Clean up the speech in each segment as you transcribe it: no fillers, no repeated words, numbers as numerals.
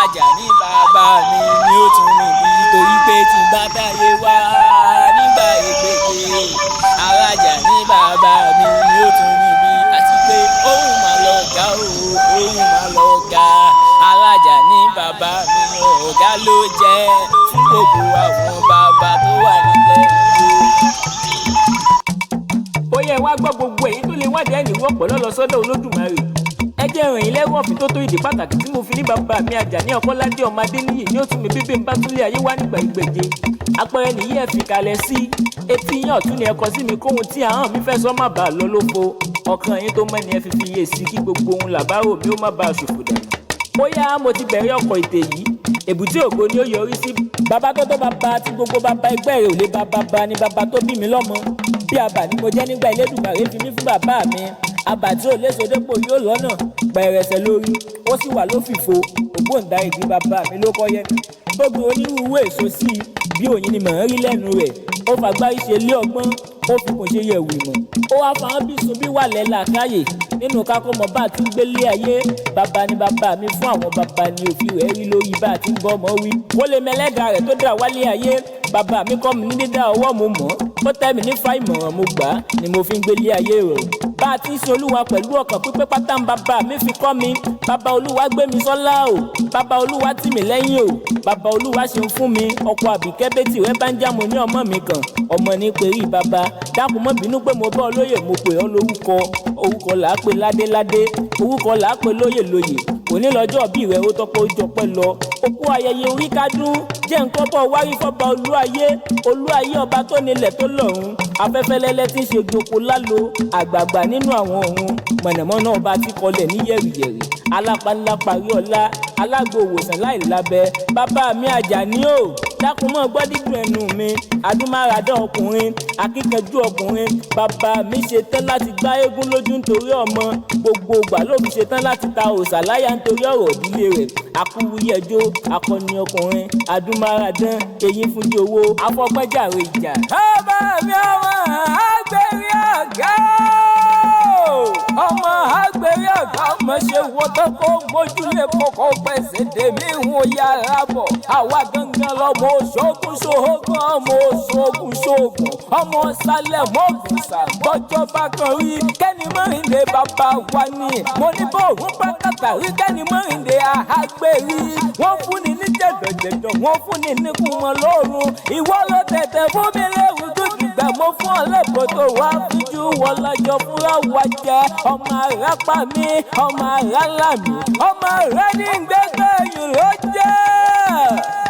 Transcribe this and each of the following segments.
alájà ní bàbá mi ni ó tún mi bí torí pé tí n bá táyé wá nígbà ègbègbè alájà ní bàbá mi ni ó tún mi bí àti pé òun máa lọ ga òun máa lọ ga alájà ní bàbá mi ọ̀gá ló jẹ́ fún gbogbo àwọn bàbá tó wà nílẹ̀ bóyá ẹ wá gbọ́ gbogbo èyí tó lè wádìí ẹ̀yìn wọ́pọ̀ lọ́lọ́ sọ́dọ̀ Olódùmarè ẹ jẹ́ ràn yín lẹ́wọ̀n fi tó ìdí pàtàkì tí mo fi ní bàbá mi Àjàní Ọkọ́ládé ọmọ Adéníyì ní ó tún mi bíbí ń bá túnlé ayé wá nígbà ìgbèje àpẹẹrẹ nìyí ẹ fi kalẹ̀ sí etí yín ọ̀tún ni ẹ kọ sí mi kóhun tí ahọ́n mi fẹ́ sọ má bàa lọ lófo ọkàn yín tó mẹ́ni ẹ fi fi yé sí kí gbogbo ohun làbárò mi ó má bàa ṣòfò dànù bóyá mo ti bẹ̀rẹ̀ ọkọ̀ ètè yìí èbúté ògo ni ó yọrí sí bàbá tó tó bàbá tí gbogbo bàbá ẹgbẹ́ rẹ̀ ò lè bàbá ni bàbá tó bí mi lọ́mọ bí àbà ni mo jẹ́ nígbà Elédùmarè fi mí fún bàbá mi àbà tí ò léso dépò yóò lọ́nà pẹ̀rẹ̀sẹ̀ lórí ó sì wà lófìfo ògbóǹtarìgì bàbá mi ló kọ́ yẹn tó gbin onírúurú èso sí i bí òyìn ni mò ń rí lẹ́nu rẹ̀ ó fagbárí ṣe lé ọgbọ́n ó fi kùn ṣe yẹ̀wù ìmọ̀ ó wá fa hàn bí sun bí wà lẹ́la káyè nínú kákọ́mọ bá ti ń gbélé ayé bàbá ni bàbá mi fún àwọn bàbá ni òfin rẹ̀ rí lórí bá ti ń bọ́ ọmọ wí ó lè mẹlẹ́dàá rẹ̀ tó dà wálé ayé bàbá mi kọ́ mi ní dídá ọwọ́ mo mọ̀ ó tẹ́ mi ní fa ìmọ̀ràn mo gbà á ni mo fi ń gbélé ayé rẹ̀ bá a ti ń sin Olúwa pẹ̀lú ọkàn pípé pátá ń bàbá mi fi kọ́ mi bàbá Olúwa gbé mi sọ́lá o bàbá Olúwa tì mí lẹ́yìn o bàbá Olúwa ṣe ń fún mi ọkọ àbíkẹ́ bẹ́tì rẹ bá ń já mo ní ọmọ mi kan ọmọ ní perí bàbá dákun mọ́ bínú pé mo bọ́ olóyè mo pè ọ́ lórúkọ orúkọ là á pè ládéládé orúkọ là á pè lóyè lóyè òní lọ́jọ́ bí rẹ̀ ó tọ́pọ̀ ó jọpẹ́ lọ òkú ayẹyẹ orí kádùn jẹ́ nǹkan bọ̀ wárí fọ́ba olúayé ọba tó nílẹ̀ tó lọ́run afẹ́fẹ́ lẹ́lẹ́ tí ń ṣe gboko lálo àgbààgbà nínú àwọn ọ̀run mọ̀nàmọ́ná ọba tí kọlẹ̀ ní yẹ̀rìyẹ̀rì alápánlá parí ọlá alágbo òwòsàn láì lábẹ́ bàbá mi Àjàní o dákun mọ́ gbọ́ dídùn ẹnu mi adúmáradán ọkùnrin akíkanjú ọkùnrin bàbá mi ṣetán láti gbá eégún lójú nítorí ọmọ gbogbo ìgbà ló fi ṣetán láti ta òòṣà láyà nítorí ọ̀rọ̀ ìdílé rẹ̀ akúwúyẹjọ akọni ọkùnrin adúmáradán eyín fúnjẹ owó afọpẹ́jàre ìjà. bàbá mi ọmọ Aagberi ọ̀gá ọmọ Aagberi ọ̀gá ọmọ ṣe wo tó kó gbójúlé kókó pẹ̀sẹ̀ dèmí ìhun yàrá bọ̀ àwa gangan lọ́mọ oṣoògùn ṣoògùn ọmọ oṣoògùn ṣoògùn ọmọ sálẹ̀ mọ́gùsà gbọ́jọ́ bá kan rí kẹ́ni mọ́rìndé bàbá wa ni mo ní bó òun bá kàtà rí kẹ́ni mọ́rìndé Aagberi wọ́n fún ni ní jẹ̀dọ̀jẹ̀dọ̀ wọ́n fún ni níkùn wọn lóorun ìwọ ló tẹ̀tẹ̀ fún mi léwu tó dìgbà mo fún ọ lẹ́bùn tó wá fújú wọn lọ́jọ́ fúnra wa jẹ ọmọ àràpá mi ọmọ àràlà mi ọmọ àrà ní gbẹgbẹ yìí ló jẹ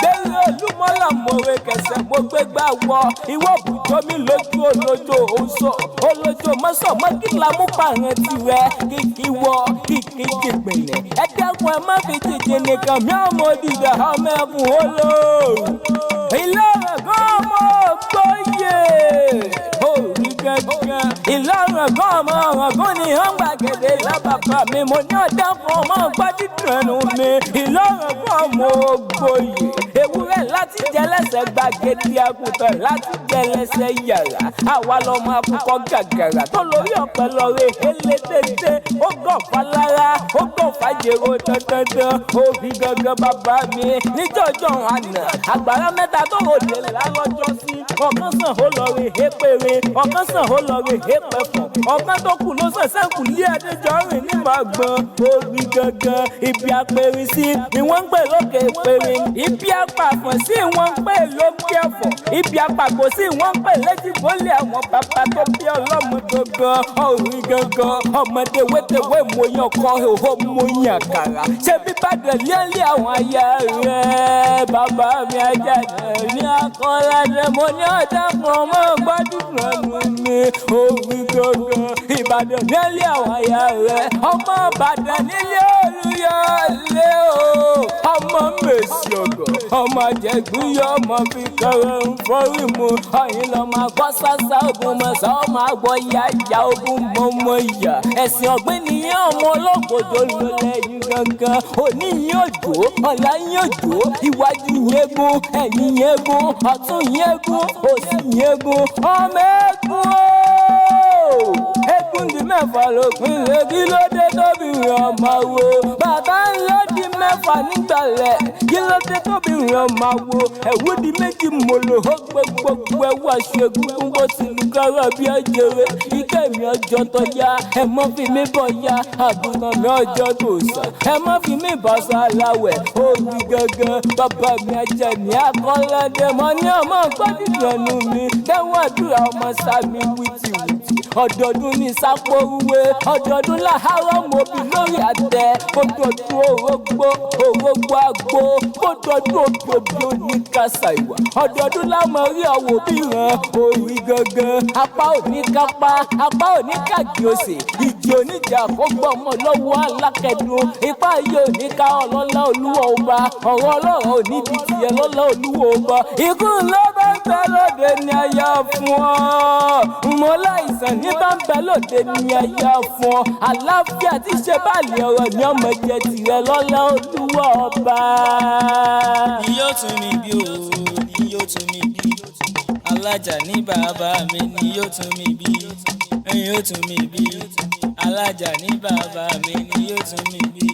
gbẹrẹ olúmọlá mọ̀wé kẹsẹ̀ mo gbégbá wọ ìwọ bùjọ mi lójú olójó oṣù olójó mọ́sọ̀mọ́ kí lamú pààrọ̀ tirẹ̀ kìkì wọ kìkì jìgbìnlẹ̀ ẹ dẹ́kun ẹ má fi jìjì nìkan mi ọmọ òdìdà ọmọ ẹkùn olóòrùn Ìlọrin gan ọmọ gbóyè orí gángan Ìlọrin gan ọmọ ọ̀rọ̀gún ni wọ́n gbàgede lábàbà mi mo ní ọ̀dà fún ọmọ gbádùn ẹnu mi Ìlọrin gan ọmọ gbóyè ewúrẹ́ láti jẹlẹ́sẹ̀ gbàgede àgùntàn láti jẹlẹ́sẹ̀ yàrá àwa lọmọ akókò gàgàrà tó lórí ọ̀pẹ lọ́rẹ́ elétété ó gàn falára ó gàn fàjèrò dandandan orí gángan bàbá mi níjọ́jọ́ àná àgbàrá mẹ́ta tó ròde lálọ́jọ́ sí ọ̀kan sàn ó lọ rè é péré ọ̀kan sàn ó lọ rè é pẹ̀fọ̀ ọ̀kan tó kù ló sàn sẹ́kù lé Adéjọ́rìn ní màgbọ́n orí gangan ibi apẹ̀rẹ̀ sí ni wọ́n ń pè lókè péré ibi apàfọ̀n sí wọ́n ń pè lókè ẹ̀fọ̀ ibi apàgò sí wọ́n ń pè létí bólé àwọn bàbá tó bí ọlọ́mọ gangan orí gangan ọmọdé wétewé mọyàn kọ́ òhó mọyàn àkàrà ṣé bíbàdàn lé àwọn aya rẹ̀ bàbá mi Àjàní ní Akọ́ládé mo ní ọ̀dà fún ọmọ gbádùn ẹnu mi orí gangan Ìbàdàn nílé àwọn aya rẹ̀ ọmọ Ìbàdàn nílé Olúyọ̀lé o ọmọ Mèsì ọ̀gọ̀ ọmọ Àjẹgbúyọ̀ ọmọ fi kẹrẹ ń forí mu ọ̀yìn lọ máa gbọ́ sásá ogun mọ̀sá ọmọ àgbọ̀ yáyà ogun mọ́mọ́ ìyá ẹ̀sìn ọ̀gbìn nìyẹn ọmọ olóògbòdò ló lẹ́yìn gangan òní yín òjò ọ̀la yín òjò iwájú yín gún ẹ̀yìn yín gún ọ̀tún yín gún òsì yín gún ọmọ ẹ̀gún o eégún di mẹ́fà lópin lè kí ló dé tóbi ọmọ wo bàbá ńlá di mẹ́fà. mẹ́fà nígbàlẹ̀ kí ló dé tóbi ràn máa wo ẹ̀wú di méjì mòlò ó gbé gbogbo ẹ̀wú aṣọ egungun bó ti lu kára bí ọjọ́rẹ́ ike mi ọjọ́ tó yá ẹ mọ́ fi mí bọ̀ yá àgùntàn mi ọjọ́ tó sàn ẹ mọ́ fi mí bọ̀ sọ aláwẹ̀ orí gangan bàbá mi ajá mi akọ́lẹ́dẹ̀ mọ́ ní ọmọ gbọ́dìdànù mi dẹ́wọ̀n àdúrà ọmọ sámi wìtìwìtì ọdọọdún ní sápóruwé ọdọọdún làárọ̀ mọ́bí lórí àtẹ ọdọọdún orógbó àgbo ọdọọdún òbí oníkàsà ìwà ọdọọdún lámọ̀ rí ọ̀wọ̀ bí ràn orí gangan apá òní kápá apá òní kàgì òsè ìjì oníjà kó gbọmọ lọ́wọ́ alákẹ́dùn ipá yìí òní ká ọlọ́lá olúwa ọba ọ̀rọ̀ ọlọ́rọ̀ òní di tìyẹ lọ́lá olúwa ọba ikú ló bá ń bẹ lóde ní ayá fún ọ mọ́lá ìsàn ní bá ń bẹ lóde ní ayá fún ọ àlàáfíà tí ṣe báàlì ọ̀rọ̀ ní ọmọ jẹ tìrẹ lọ́lá olúwa ọba. ni yóò tún mi bí o ni yóò tún mi bí alájà ní bàbá mi ni yóò tún mi bí ni yóò tún mi bí alájà ní bàbá mi ni yóò tún mi bí.